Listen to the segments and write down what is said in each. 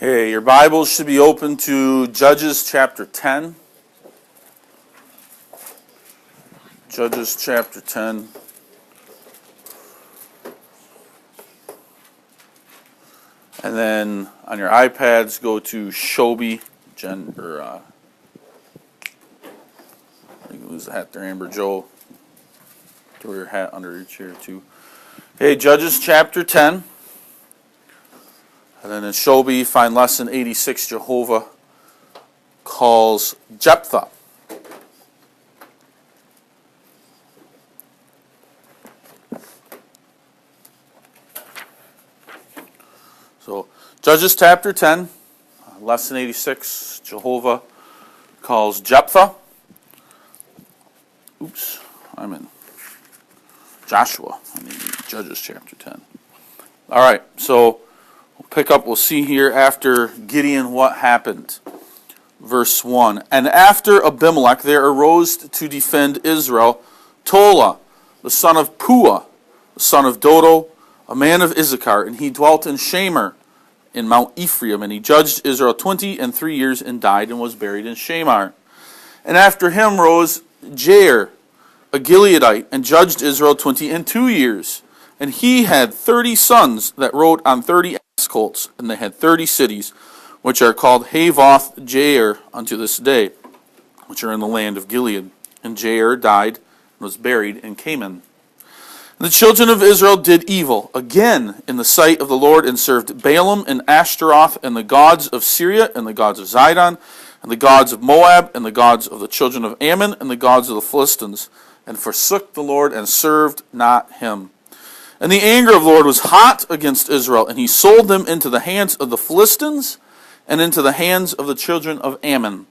Okay, your Bibles should be open to Judges chapter 10. Judges chapter 10. And then on your iPads, go to Shobi. You can lose the hat there, Amber Joe. Throw your hat under your chair, too. Okay, Judges chapter 10. And then in Shobi, find lesson 86, Jehovah calls Jeptha. So, Judges chapter 10, lesson 86, Jehovah calls Jeptha. Oops, I'm in Joshua. I mean, Judges chapter 10. All right, so we'll see here after Gideon what happened. Verse 1. And after Abimelech there arose to defend Israel Tola, the son of Puah, the son of Dodo, a man of Issachar, and he dwelt in Shamir in Mount Ephraim, and he judged Israel 23 years and died and was buried in Shamir. And after him rose Jair, a Gileadite, and judged Israel 22 years. And he had 30 sons that rode on 30 ass colts, and they had 30 cities, which are called Havoth Jair unto this day, which are in the land of Gilead. And Jair died and was buried in Canaan. And the children of Israel did evil again in the sight of the Lord, and served Baalim and Ashtaroth, and the gods of Syria, and the gods of Zidon, and the gods of Moab, and the gods of the children of Ammon, and the gods of the Philistines, and forsook the Lord, and served not him. And the anger of the Lord was hot against Israel, and he sold them into the hands of the Philistines, and into the hands of the children of Ammon.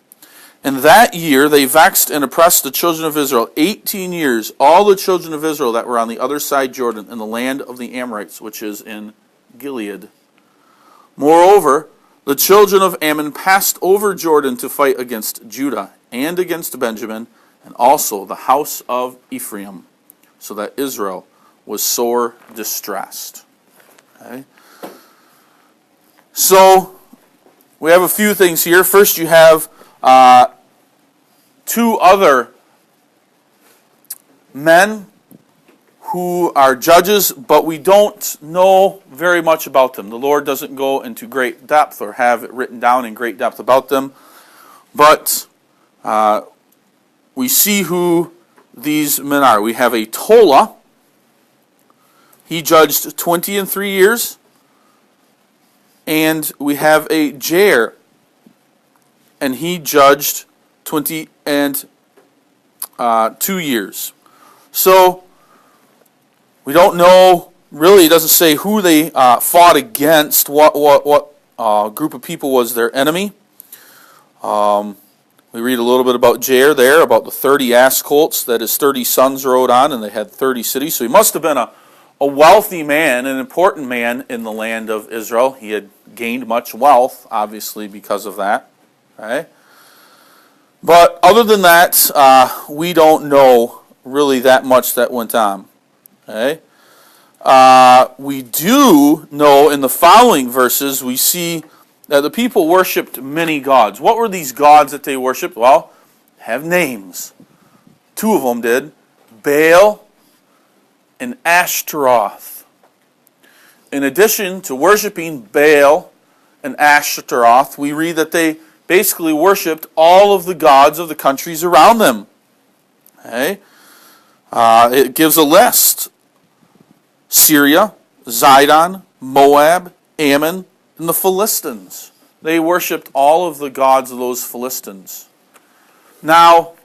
And that year they vexed and oppressed the children of Israel 18 years, all the children of Israel that were on the other side Jordan, in the land of the Amorites, which is in Gilead. Moreover, the children of Ammon passed over Jordan to fight against Judah, and against Benjamin, and also the house of Ephraim, so that Israel was sore distressed. Okay? So, we have a few things here. First, you have two other men who are judges, but we don't know very much about them. The Lord doesn't go into great depth or have it written down in great depth about them. But we see who these men are. We have a Tola. He judged 23 years. And we have a Jair, and he judged 22 years. So, we don't know, really, it doesn't say who they fought against, what group of people was their enemy. We read a little bit about Jair there, about the 30 ass colts that his 30 sons rode on, and they had 30 cities. So he must have been a wealthy man, an important man in the land of Israel. He had gained much wealth, obviously, because of that. Okay? But other than that, we don't know really that much that went on. Okay? We do know in the following verses, we see that the people worshipped many gods. What were these gods that they worshipped? Well, have names. Two of them did. Baal and Ashtaroth. In addition to worshiping Baal and Ashtaroth, we read that they basically worshipped all of the gods of the countries around them. Okay? It gives a list. Syria, Zidon, Moab, Ammon, and the Philistines. They worshipped all of the gods of those Philistines. Now,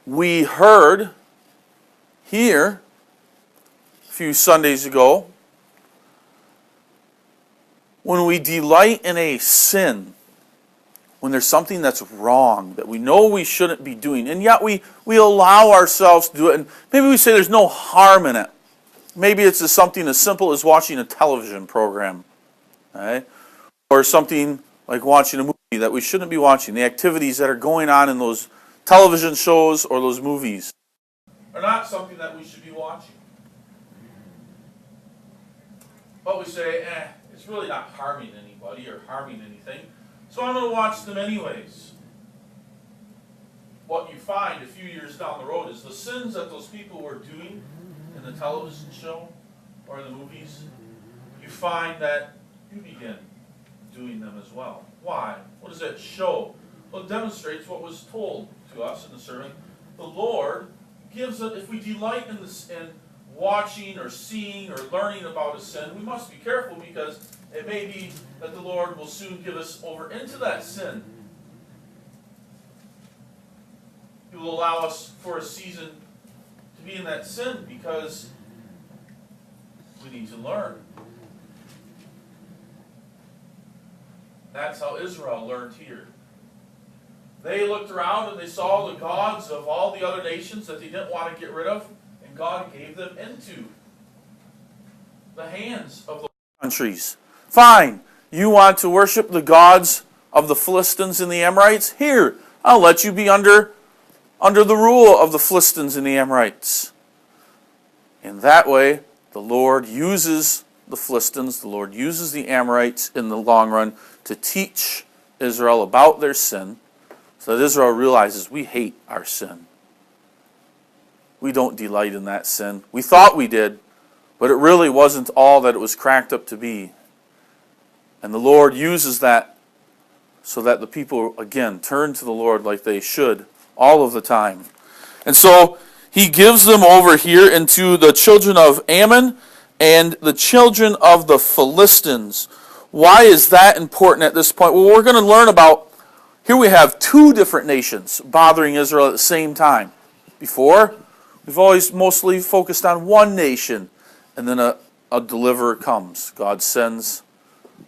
we heard here a few Sundays ago, when we delight in a sin, when there's something that's wrong, that we know we shouldn't be doing, and yet we allow ourselves to do it, and maybe we say there's no harm in it. Maybe it's just something as simple as watching a television program, right? Or something like watching a movie that we shouldn't be watching. The activities that are going on in those television shows or those movies are not something that we should be watching. but we say, it's really not harming anybody or harming anything, so I'm going to watch them anyways. What you find a few years down the road is the sins that those people were doing in the television show or the movies, you find that you begin doing them as well. Why? What does that show? Well, it demonstrates what was told to us in the sermon. The Lord gives us, if we delight in watching or seeing or learning about a sin, we must be careful, because it may be that the Lord will soon give us over into that sin. He will allow us for a season to be in that sin because we need to learn. That's how Israel learned here. They looked around and they saw the gods of all the other nations that they didn't want to get rid of, and God gave them into the hands of the countries. Fine, you want to worship the gods of the Philistines and the Amorites? Here, I'll let you be under the rule of the Philistines and the Amorites. In that way, the Lord uses the Philistines, the Lord uses the Amorites in the long run to teach Israel about their sin, so that Israel realizes we hate our sin. We don't delight in that sin. We thought we did, but it really wasn't all that it was cracked up to be. And the Lord uses that so that the people, again, turn to the Lord like they should all of the time. And so he gives them over here into the children of Ammon and the children of the Philistines. Why is that important at this point? Well, we're going to learn about, here we have two different nations bothering Israel at the same time. Before, we've always mostly focused on one nation, and then a deliverer comes. God sends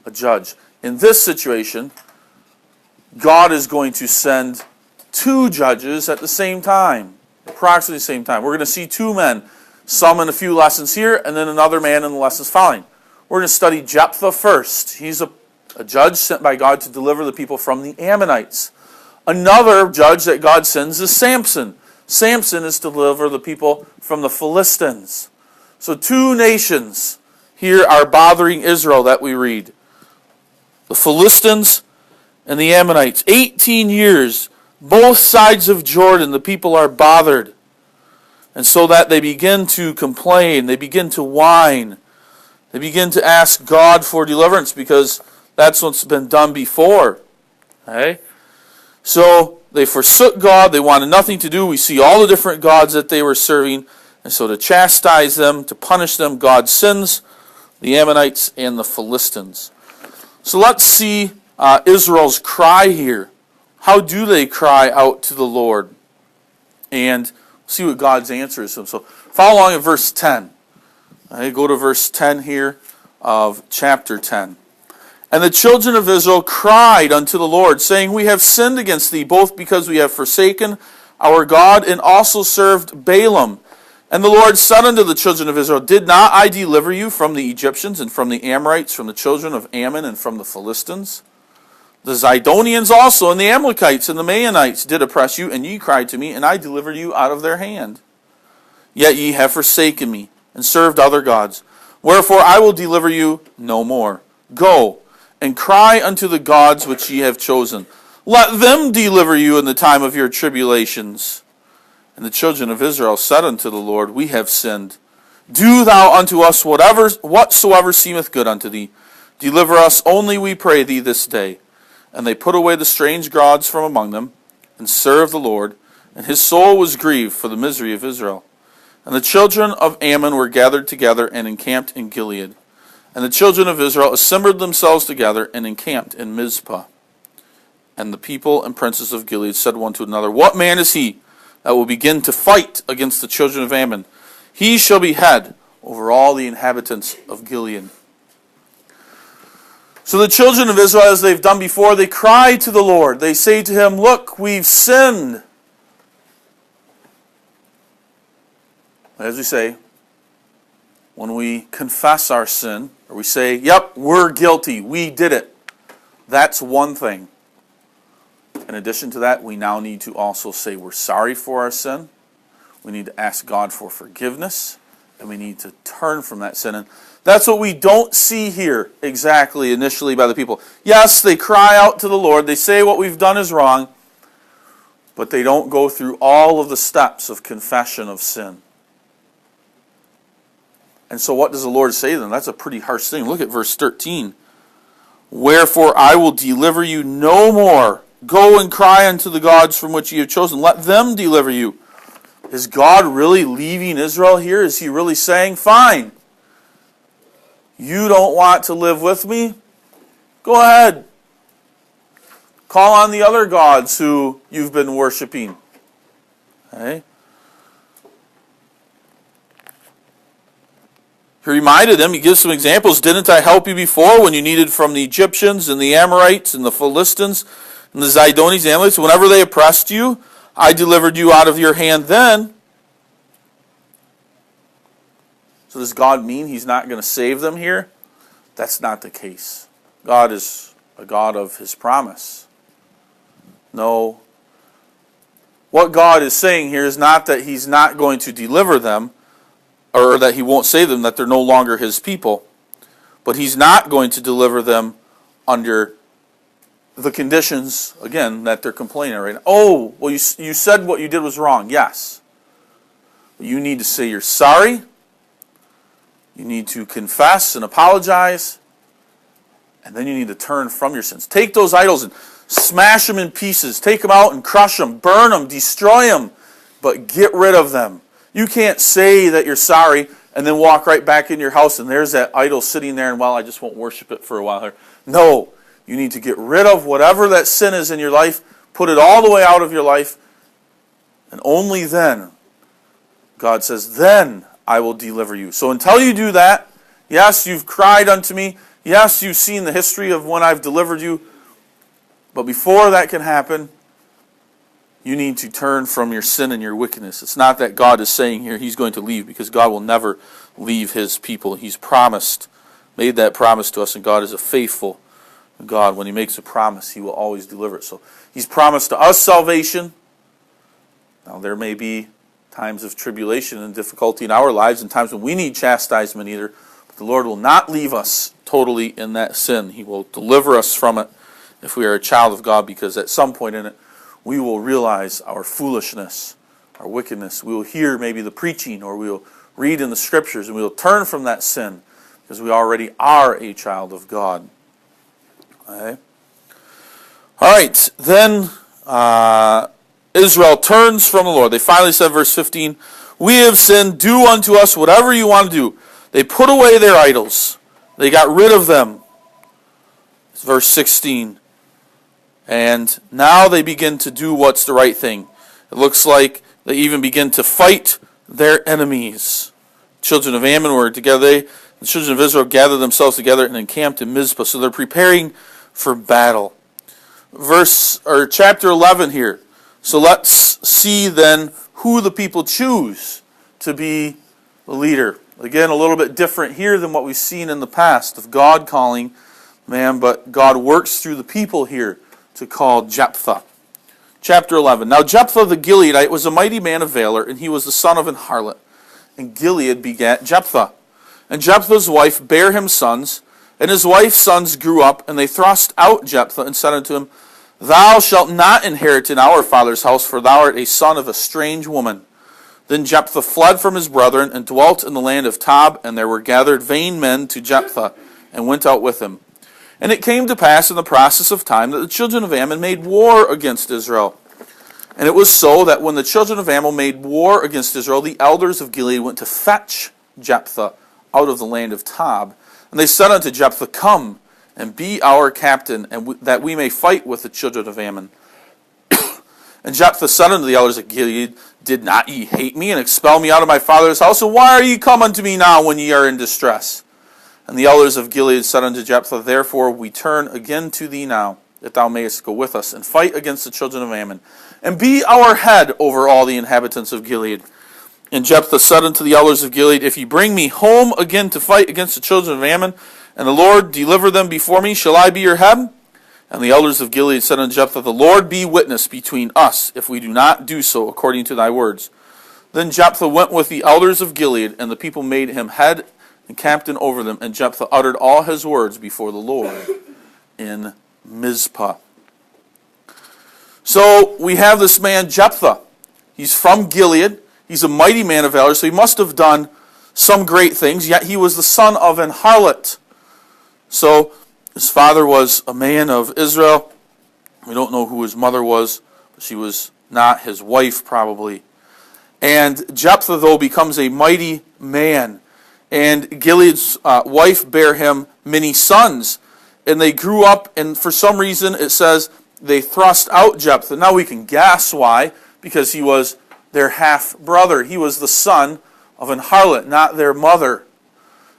a judge. In this situation, God is going to send two judges at the same time, approximately the same time. We're going to see two men, some in a few lessons here, and then another man in the lessons following. We're going to study Jeptha first. He's a judge sent by God to deliver the people from the Ammonites. Another judge that God sends is Samson. Samson is to deliver the people from the Philistines. So two nations here are bothering Israel that we read. The Philistines and the Ammonites. 18 years, both sides of Jordan, the people are bothered. And so that they begin to complain, they begin to whine, they begin to ask God for deliverance, because that's what's been done before. Okay? So they forsook God, they wanted nothing to do. We see all the different gods that they were serving. And so to chastise them, to punish them, God sends the Ammonites and the Philistines. So let's see Israel's cry here. How do they cry out to the Lord? And see what God's answer is to them. So follow along in verse 10. Go to verse 10 here of chapter 10. And the children of Israel cried unto the Lord, saying, We have sinned against thee, both because we have forsaken our God, and also served Balaam. And the Lord said unto the children of Israel, Did not I deliver you from the Egyptians, and from the Amorites, from the children of Ammon, and from the Philistines? The Zidonians also, and the Amalekites, and the Maonites did oppress you, and ye cried to me, and I delivered you out of their hand. Yet ye have forsaken me, and served other gods. Wherefore I will deliver you no more. Go, and cry unto the gods which ye have chosen. Let them deliver you in the time of your tribulations. And the children of Israel said unto the Lord, We have sinned. Do thou unto us whatsoever seemeth good unto thee. Deliver us only, we pray thee, this day. And they put away the strange gods from among them, and served the Lord. And his soul was grieved for the misery of Israel. And the children of Ammon were gathered together and encamped in Gilead. And the children of Israel assembled themselves together and encamped in Mizpah. And the people and princes of Gilead said one to another, What man is he that will begin to fight against the children of Ammon? He shall be head over all the inhabitants of Gilead. So the children of Israel, as they've done before, they cry to the Lord. They say to him, Look, we've sinned. As we say, when we confess our sin, or we say, Yep, we're guilty, we did it, that's one thing. In addition to that, we now need to also say we're sorry for our sin. We need to ask God for forgiveness. And we need to turn from that sin. And that's what we don't see here exactly initially by the people. Yes, they cry out to the Lord. They say what we've done is wrong. But they don't go through all of the steps of confession of sin. And so what does the Lord say to them? That's a pretty harsh thing. Look at verse 13. Wherefore I will deliver you no more. Go and cry unto the gods from which ye have chosen. Let them deliver you. Is God really leaving Israel here? Is he really saying, fine, you don't want to live with me? Go ahead. Call on the other gods who you've been worshiping. Okay? He reminded them, he gives some examples. Didn't I help you before when you needed from the Egyptians and the Amorites and the Philistines and the Zidonians and Amalekites? Whenever they oppressed you, I delivered you out of your hand then. So does God mean he's not going to save them here? That's not the case. God is a God of his promise. No. What God is saying here is not that he's not going to deliver them, or that he won't save them, that they're no longer his people. But he's not going to deliver them under the conditions, again, that they're complaining right now. Oh, well, you said what you did was wrong. Yes. You need to say you're sorry. You need to confess and apologize. And then you need to turn from your sins. Take those idols and smash them in pieces. Take them out and crush them. Burn them. Destroy them. But get rid of them. You can't say that you're sorry and then walk right back in your house and there's that idol sitting there and, well, I just won't worship it for a while here. No. You need to get rid of whatever that sin is in your life, put it all the way out of your life, and only then, God says, then I will deliver you. So until you do that, yes, you've cried unto me, yes, you've seen the history of when I've delivered you, but before that can happen, you need to turn from your sin and your wickedness. It's not that God is saying here he's going to leave, because God will never leave his people. He's promised, made that promise to us, and God is a faithful God. When he makes a promise, he will always deliver it. So he's promised to us salvation. Now there may be times of tribulation and difficulty in our lives and times when we need chastisement either. But the Lord will not leave us totally in that sin. He will deliver us from it if we are a child of God, because at some point in it we will realize our foolishness, our wickedness. We will hear maybe the preaching, or we will read in the scriptures, and we will turn from that sin because we already are a child of God. Okay. All right, then Israel turns from the Lord. They finally said, verse 15, we have sinned, do unto us whatever you want to do. They put away their idols. They got rid of them. It's verse 16. And now they begin to do what's the right thing. It looks like they even begin to fight their enemies. Children of Ammon were together. The children of Israel gathered themselves together and encamped in Mizpah. So they're preparing for battle. Chapter 11 here. So let's see then who the people choose to be the leader. Again, a little bit different here than what we've seen in the past of God calling man, but God works through the people here to call Jeptha. Chapter 11. Now Jeptha the Gileadite was a mighty man of valor, and he was the son of an harlot. And Gilead begat Jeptha. And Jephtha's wife bare him sons, and his wife's sons grew up, and they thrust out Jeptha, and said unto him, Thou shalt not inherit in our father's house, for thou art a son of a strange woman. Then Jeptha fled from his brethren, and dwelt in the land of Tob, and there were gathered vain men to Jeptha, and went out with him. And it came to pass in the process of time that the children of Ammon made war against Israel. And it was so that when the children of Ammon made war against Israel, the elders of Gilead went to fetch Jeptha out of the land of Tob. And they said unto Jeptha, Come, and be our captain, and that we may fight with the children of Ammon. And Jeptha said unto the elders of Gilead, Did not ye hate me, and expel me out of my father's house? And why are ye come unto me now, when ye are in distress? And the elders of Gilead said unto Jeptha, Therefore we turn again to thee now, that thou mayest go with us, and fight against the children of Ammon, and be our head over all the inhabitants of Gilead. And Jeptha said unto the elders of Gilead, If ye bring me home again to fight against the children of Ammon, and the Lord deliver them before me, shall I be your head? And the elders of Gilead said unto Jeptha, The Lord be witness between us, if we do not do so according to thy words. Then Jeptha went with the elders of Gilead, and the people made him head and captain over them. And Jeptha uttered all his words before the Lord in Mizpah. So we have this man Jeptha. He's from Gilead. He's a mighty man of valor, so he must have done some great things, yet he was the son of an harlot. So his father was a man of Israel. We don't know who his mother was, but she was not his wife probably. And Jeptha, though, becomes a mighty man. And Gilead's wife bare him many sons. And they grew up, and for some reason it says they thrust out Jeptha. Now we can guess why, because he was their half-brother. He was the son of an harlot, not their mother.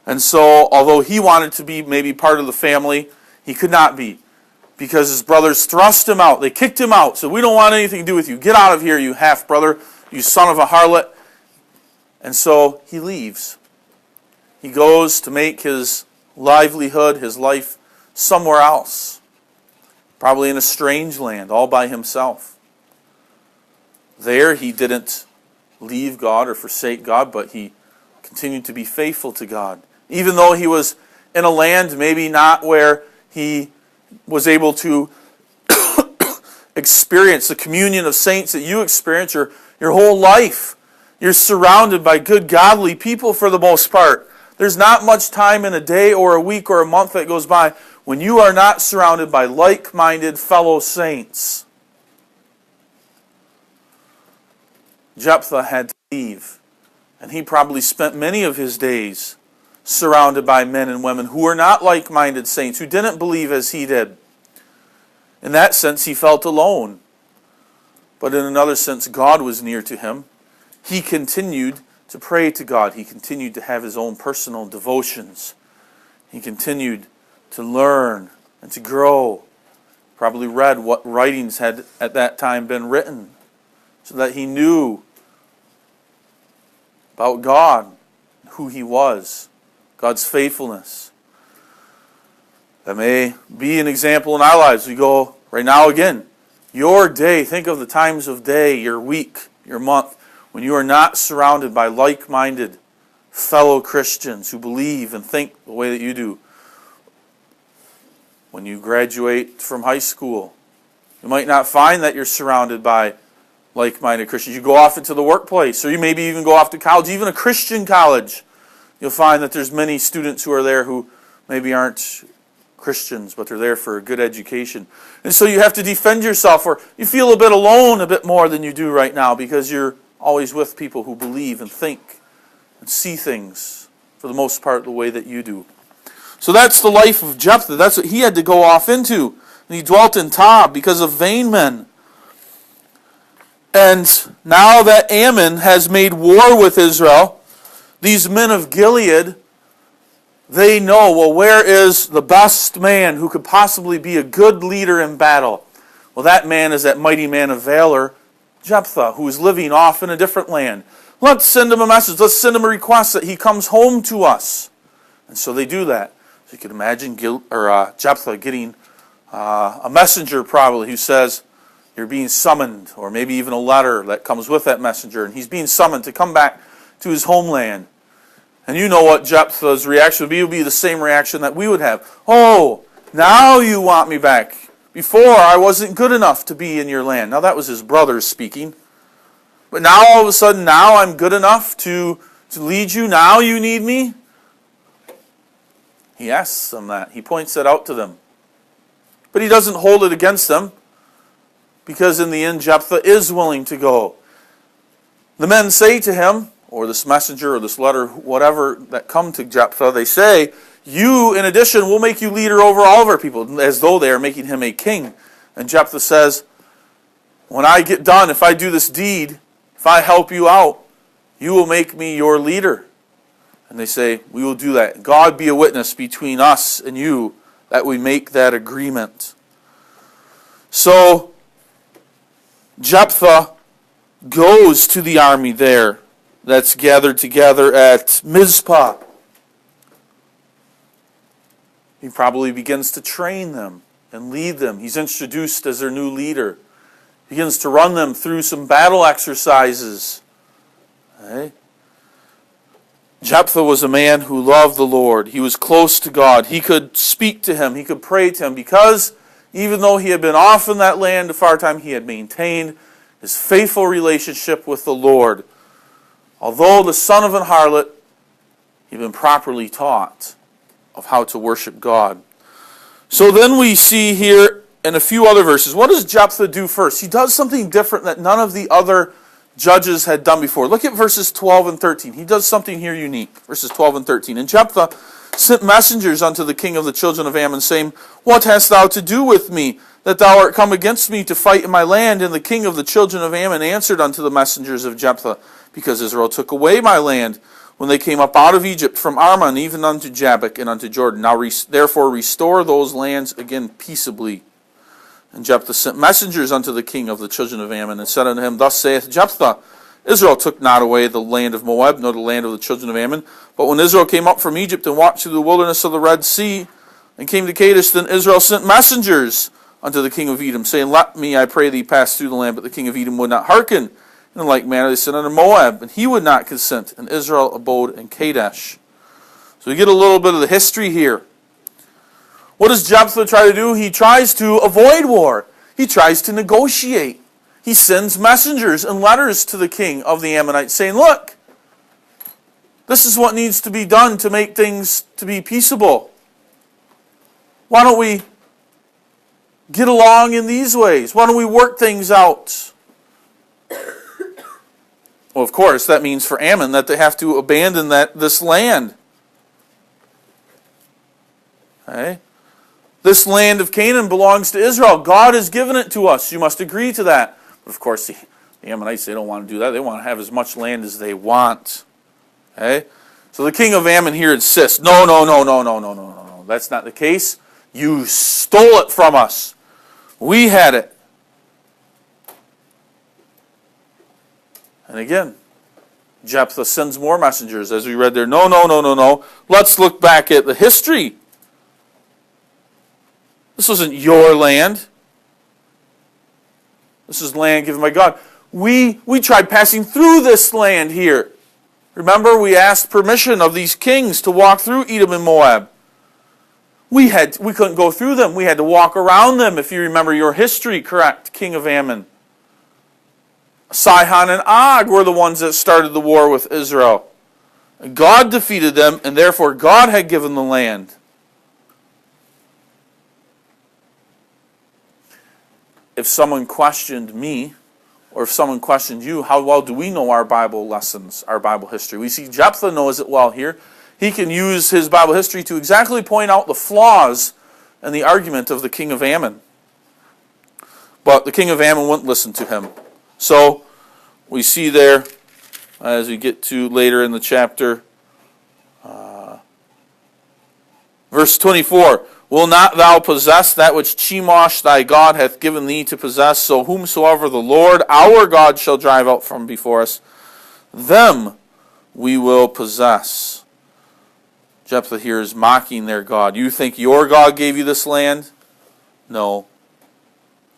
And so, although he wanted to be maybe part of the family, he could not be, because his brothers thrust him out. They kicked him out, said, "We don't want anything to do with you. Get out of here, you half-brother, you son of a harlot." And so he leaves. He goes to make his livelihood, his life, somewhere else, probably in a strange land, all by himself. There he didn't leave God or forsake God, but he continued to be faithful to God. Even though he was in a land maybe not where he was able to experience the communion of saints that you experience your whole life. You're surrounded by good, godly people for the most part. There's not much time in a day or a week or a month that goes by when you are not surrounded by like-minded fellow saints. Jeptha had to leave, and he probably spent many of his days surrounded by men and women who were not like-minded saints, who didn't believe as he did. In that sense, he felt alone. But in another sense, God was near to him. He continued to pray to God. He continued to have his own personal devotions. He continued to learn and to grow. Probably read what writings had at that time been written, so that he knew about God, who he was, God's faithfulness. That may be an example in our lives. We go right now again. Your day, think of the times of day, your week, your month, when you are not surrounded by like-minded fellow Christians who believe and think the way that you do. When you graduate from high school, you might not find that you're surrounded by like-minded Christians. You go off into the workplace, or you maybe even go off to college, even a Christian college. You'll find that there's many students who are there who maybe aren't Christians, but they're there for a good education. And so you have to defend yourself, or you feel a bit alone a bit more than you do right now, because you're always with people who believe and think and see things, for the most part, the way that you do. So that's the life of Jeptha. That's what he had to go off into. And he dwelt in Tob because of vain men. And now that Ammon has made war with Israel, these men of Gilead, they know, well, where is the best man who could possibly be a good leader in battle? Well, that man is that mighty man of valor, Jeptha, who is living off in a different land. Let's send him a message. Let's send him a request that he comes home to us. And so they do that. So you can imagine Jeptha getting a messenger probably who says, "You're being summoned," or maybe even a letter that comes with that messenger, and he's being summoned to come back to his homeland. And you know what Jephtha's reaction would be. It would be the same reaction that we would have. "Oh, now you want me back. Before I wasn't good enough to be in your land." Now that was his brother speaking. But now all of a sudden, now I'm good enough to lead you? Now you need me? He asks them that. He points that out to them. But he doesn't hold it against them, because in the end, Jeptha is willing to go. The men say to him, or this messenger or this letter, whatever that come to Jeptha, they say, "You, in addition, will make you leader over all of our people," as though they are making him a king. And Jeptha says, "When I get done, if I do this deed, if I help you out, you will make me your leader." And they say, "We will do that. God be a witness between us and you that we make that agreement." So Jeptha goes to the army there that's gathered together at Mizpah. He probably begins to train them and lead them. He's introduced as their new leader. He begins to run them through some battle exercises. Okay? Jeptha was a man who loved the Lord. He was close to God. He could speak to him. He could pray to him because even though he had been off in that land a far time, he had maintained his faithful relationship with the Lord. Although the son of an harlot, he had been properly taught of how to worship God. So then we see here in a few other verses, what does Jeptha do first? He does something different that none of the other judges had done before. Look at verses 12 and 13. He does something here unique. Verses 12 and 13. And Jeptha sent messengers unto the king of the children of Ammon, saying, What hast thou to do with me, that thou art come against me to fight in my land? And the king of the children of Ammon answered unto the messengers of Jeptha, Because Israel took away my land when they came up out of Egypt from Arman, even unto Jabbok and unto Jordan. Now therefore restore those lands again peaceably. And Jeptha sent messengers unto the king of the children of Ammon, and said unto him, Thus saith Jeptha, Israel took not away the land of Moab, nor the land of the children of Ammon. But when Israel came up from Egypt and walked through the wilderness of the Red Sea, and came to Kadesh, then Israel sent messengers unto the king of Edom, saying, Let me, I pray thee, pass through the land. But the king of Edom would not hearken. In like manner they sent unto Moab, and he would not consent. And Israel abode in Kadesh. So we get a little bit of the history here. What does Jeptha try to do? He tries to avoid war. He tries to negotiate. He sends messengers and letters to the king of the Ammonites saying, Look, this is what needs to be done to make things to be peaceable. Why don't we get along in these ways? Why don't we work things out? Well, of course, that means for Ammon that they have to abandon this land. Okay? This land of Canaan belongs to Israel. God has given it to us. You must agree to that. But of course, the Ammonites, they don't want to do that. They want to have as much land as they want. Okay? So the king of Ammon here insists, no. That's not the case. You stole it from us. We had it. And again, Jeptha sends more messengers, as we read there. No. Let's look back at the history. This wasn't your land. This is land given by God. We tried passing through this land here. Remember, we asked permission of these kings to walk through Edom and Moab. We couldn't go through them. We had to walk around them, if you remember your history, correct, king of Ammon. Sihon and Og were the ones that started the war with Israel. God defeated them, and therefore God had given the land. If someone questioned me, or if someone questioned you, how well do we know our Bible lessons, our Bible history? We see Jeptha knows it well here. He can use his Bible history to exactly point out the flaws in the argument of the king of Ammon. But the king of Ammon wouldn't listen to him. So we see there, as we get to later in the chapter, verse 24, Will not thou possess that which Chemosh thy God hath given thee to possess? So whomsoever the Lord our God shall drive out from before us, them we will possess. Jeptha here is mocking their God. You think your God gave you this land? No,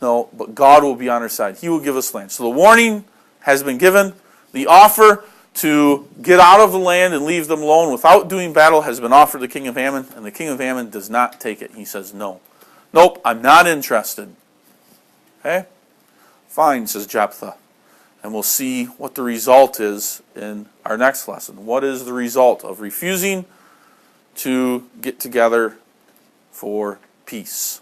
but God will be on our side. He will give us land. So the warning has been given. The offer to get out of the land and leave them alone without doing battle has been offered to the king of Ammon, and the king of Ammon does not take it. He says, no. Nope, I'm not interested. Okay? Fine, says Jeptha. And we'll see what the result is in our next lesson. What is the result of refusing to get together for peace?